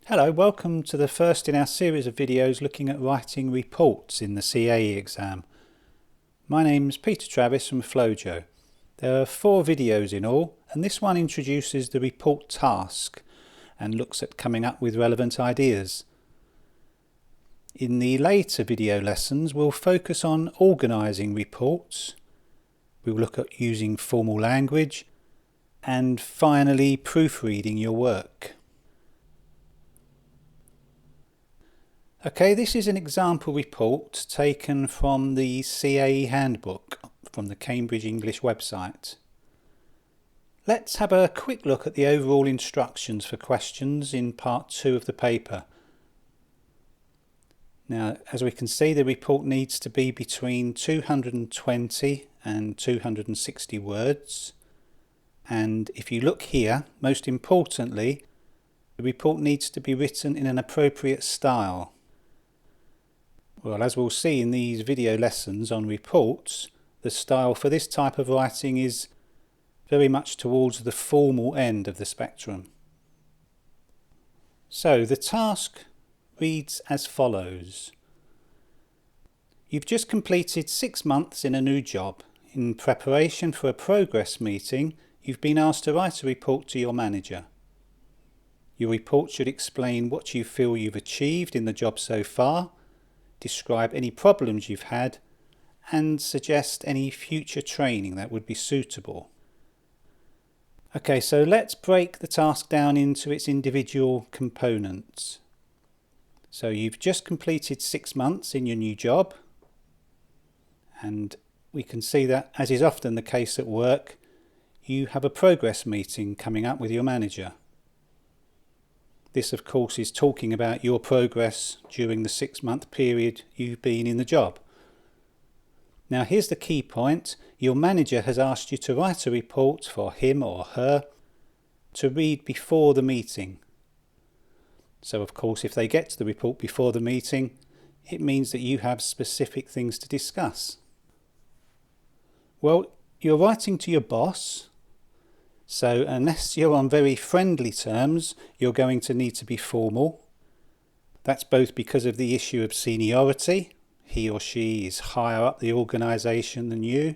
Hello, welcome to the first in our series of videos looking at writing reports in the CAE exam. My name's Peter Travis from Flo-joe. There are 4 videos in all, and this one introduces the report task and looks at coming up with relevant ideas. In the later video lessons we'll focus on organising reports, we'll look at using formal language, and finally proofreading your work. Okay, this is an example report taken from the CAE handbook from the Cambridge English website. Let's have a quick look at the overall instructions for questions in part 2 of the paper. Now, as we can see, the report needs to be between 220 and 260 words. And if you look here, most importantly, the report needs to be written in an appropriate style. Well, as we'll see in these video lessons on reports, the style for this type of writing is very much towards the formal end of the spectrum. So the task reads as follows. You've just completed 6 months in a new job. In preparation for a progress meeting, you've been asked to write a report to your manager. Your report should explain what you feel you've achieved in the job so far, describe any problems you've had, and suggest any future training that would be suitable. Okay, so let's break the task down into its individual components. So you've just completed 6 months in your new job, and we can see that, as is often the case at work, you have a progress meeting coming up with your manager. This, of course, is talking about your progress during the 6-month period you've been in the job. Now, here's the key point. Your manager has asked you to write a report for him or her to read before the meeting. So, of course, if they get to the report before the meeting, it means that you have specific things to discuss. Well, you're writing to your boss. So unless you're on very friendly terms, you're going to need to be formal. That's both because of the issue of seniority. He or she is higher up the organisation than you.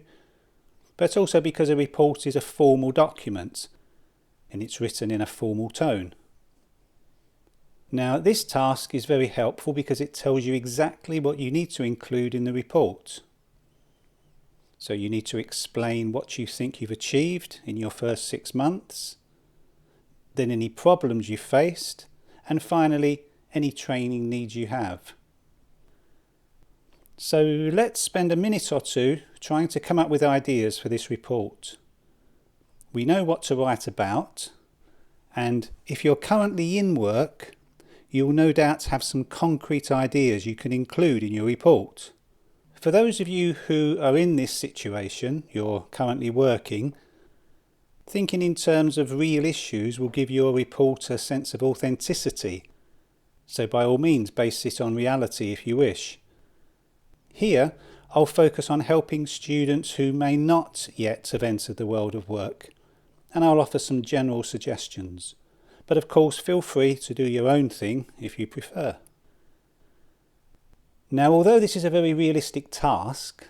But also because a report is a formal document and it's written in a formal tone. Now, this task is very helpful because it tells you exactly what you need to include in the report. So you need to explain what you think you've achieved in your first 6 months, then any problems you faced, and finally any training needs you have. So let's spend a minute or two trying to come up with ideas for this report. We know what to write about, and if you're currently in work, you'll no doubt have some concrete ideas you can include in your report. For those of you who are in this situation, you're currently working, thinking in terms of real issues will give your report a sense of authenticity. So by all means, base it on reality if you wish. Here, I'll focus on helping students who may not yet have entered the world of work, and I'll offer some general suggestions. But of course, feel free to do your own thing if you prefer. Now, although this is a very realistic task,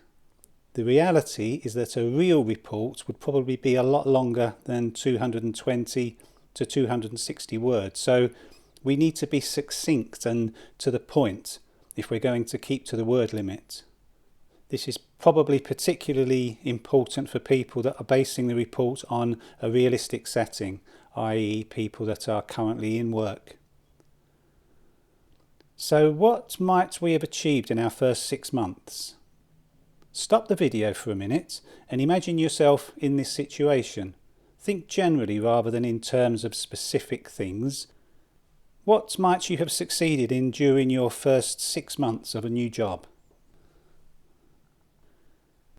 the reality is that a real report would probably be a lot longer than 220 to 260 words. So we need to be succinct and to the point if we're going to keep to the word limit. This is probably particularly important for people that are basing the report on a realistic setting, i.e. people that are currently in work. So what might we have achieved in our first 6 months? Stop the video for a minute and imagine yourself in this situation. Think generally rather than in terms of specific things. What might you have succeeded in during your first 6 months of a new job?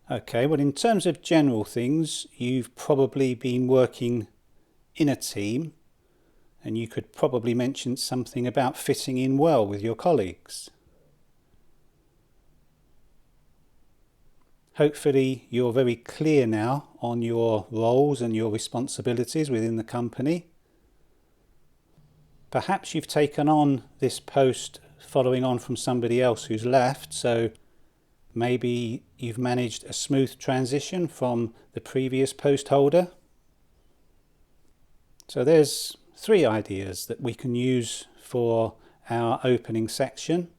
Okay, well, in terms of general things, you've probably been working in a team, and you could probably mention something about fitting in well with your colleagues. Hopefully you're very clear now on your roles and your responsibilities within the company. Perhaps you've taken on this post following on from somebody else who's left, so maybe you've managed a smooth transition from the previous post holder. So there's 3 ideas that we can use for our opening section.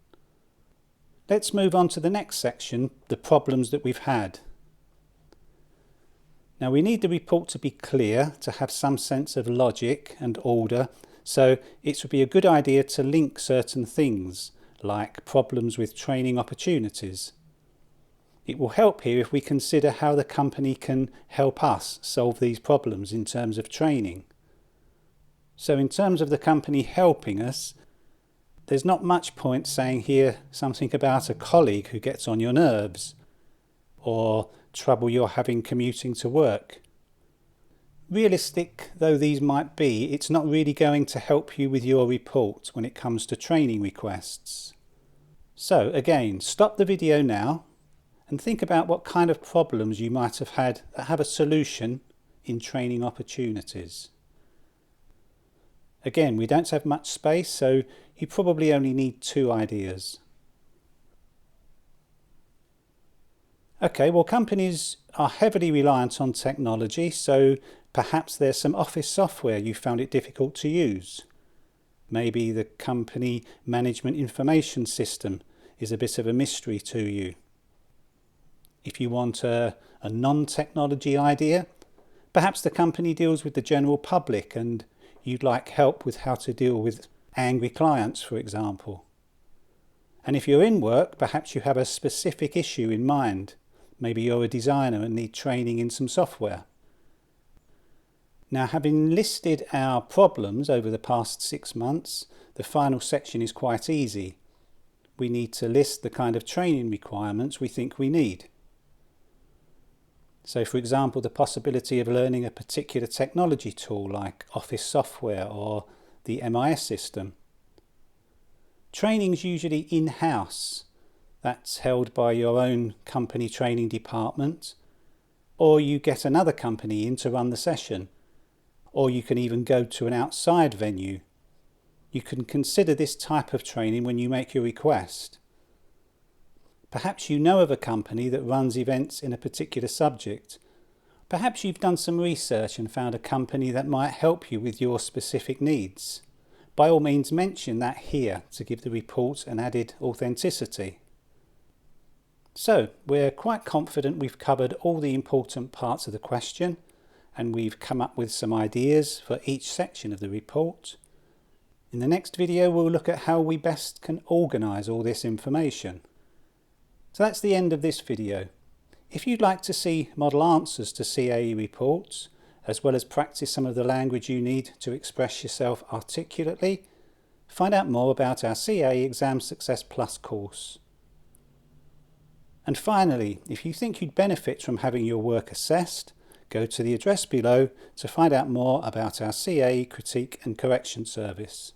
Let's move on to the next section, the problems that we've had. Now we need the report to be clear, to have some sense of logic and order, so it would be a good idea to link certain things, like problems with training opportunities. It will help here if we consider how the company can help us solve these problems in terms of training. So in terms of the company helping us, there's not much point saying here something about a colleague who gets on your nerves, or trouble you're having commuting to work. Realistic though these might be, it's not really going to help you with your report when it comes to training requests. So again, stop the video now and think about what kind of problems you might have had that have a solution in training opportunities. Again, we don't have much space, so you probably only need 2 ideas. Okay, well, companies are heavily reliant on technology, so perhaps there's some office software you found it difficult to use. Maybe the company management information system is a bit of a mystery to you. If you want a non-technology idea, perhaps the company deals with the general public and you'd like help with how to deal with angry clients, for example. And if you're in work, perhaps you have a specific issue in mind. Maybe you're a designer and need training in some software. Now, having listed our problems over the past 6 months, the final section is quite easy. We need to list the kind of training requirements we think we need. So, for example, the possibility of learning a particular technology tool like office software or the MIS system. Training's usually in-house. That's held by your own company training department, or you get another company in to run the session, or you can even go to an outside venue. You can consider this type of training when you make your request. Perhaps you know of a company that runs events in a particular subject. Perhaps you've done some research and found a company that might help you with your specific needs. By all means, mention that here to give the report an added authenticity. So, we're quite confident we've covered all the important parts of the question, and we've come up with some ideas for each section of the report. In the next video, we'll look at how we best can organise all this information. So that's the end of this video. If you'd like to see model answers to CAE reports, as well as practice some of the language you need to express yourself articulately, find out more about our CAE Exam Success Plus course. And finally, if you think you'd benefit from having your work assessed, go to the address below to find out more about our CAE Critique and Correction service.